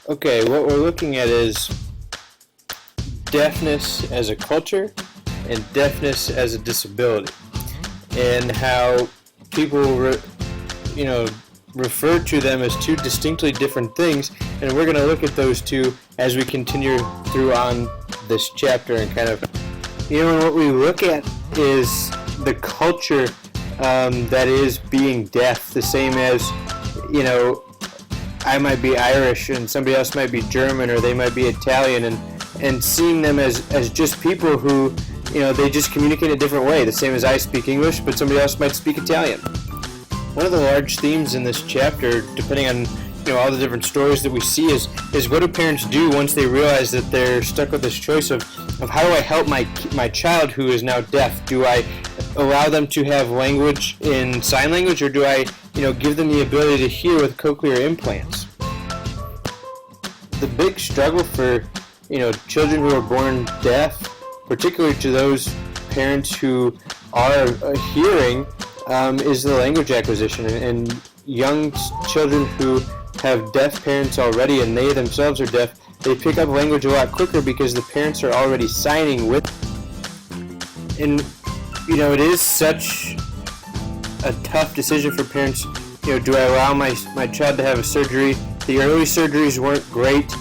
Okay, what we're looking at is deafness as a culture and deafness as a disability, and how people, refer to them as two distinctly different things. And we're going to look at those two as we continue through on this chapter, and kind of, and what we look at is the culture that is being deaf, the same as, I might be Irish and somebody else might be German, or they might be Italian, and seeing them as just people who, they just communicate a different way, the same as I speak English, but somebody else might speak Italian. One of the large themes in this chapter, depending on all the different stories that we see, is what do parents do once they realize that they're stuck with this choice of how do I help my child who is now deaf? Do I allow them to have language in sign language, or do I give them the ability to hear with cochlear implants? The big struggle for children who are born deaf, particularly to those parents who are hearing, is the language acquisition. And young children who have deaf parents already, and they themselves are deaf, they pick up language a lot quicker because the parents are already signing with. And it is such a tough decision for parents. Do I allow my child to have a surgery? The early surgeries weren't great.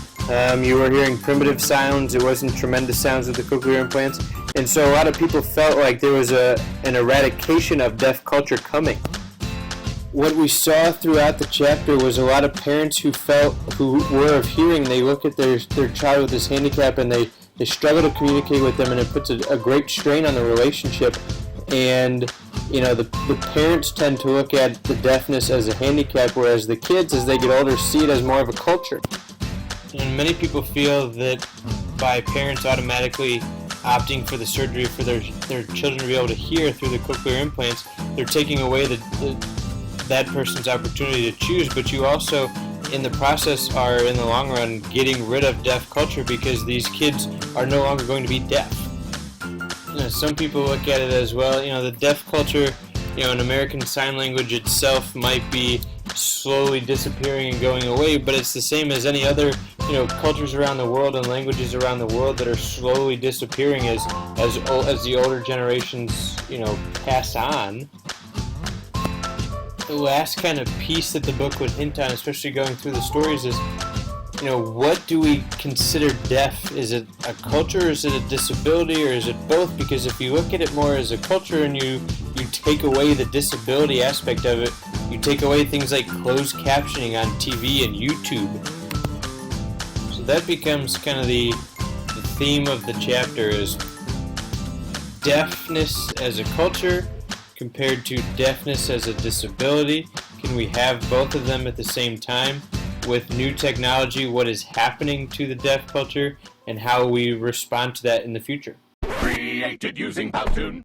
You were hearing primitive sounds. It wasn't tremendous sounds with the cochlear implants. And so a lot of people felt like there was an eradication of deaf culture coming. What we saw throughout the chapter was a lot of parents who were of hearing. They look at their child with this handicap, and they struggle to communicate with them, and it puts a great strain on the relationship. And the parents tend to look at the deafness as a handicap, whereas the kids, as they get older, see it as more of a culture. And many people feel that by parents automatically opting for the surgery for their children to be able to hear through the cochlear implants, they're taking away that person's opportunity to choose. But you also, in the process, are in the long run getting rid of deaf culture, because these kids are no longer going to be deaf. Some people look at it as, well, the deaf culture, in American Sign Language itself might be slowly disappearing and going away, but it's the same as any other cultures around the world and languages around the world that are slowly disappearing as the older generations pass on. The last kind of piece that the book would hint on, especially going through the stories, is what do we consider deaf? Is it a culture, is it a disability, or is it both? Because if you look at it more as a culture and you take away the disability aspect of it, you take away things like closed captioning on TV and YouTube. So that becomes kind of the theme of the chapter, is deafness as a culture compared to deafness as a disability. Can we have both of them at the same time? With new technology, what is happening to the deaf culture and how we respond to that in the future. Created using Powtoon.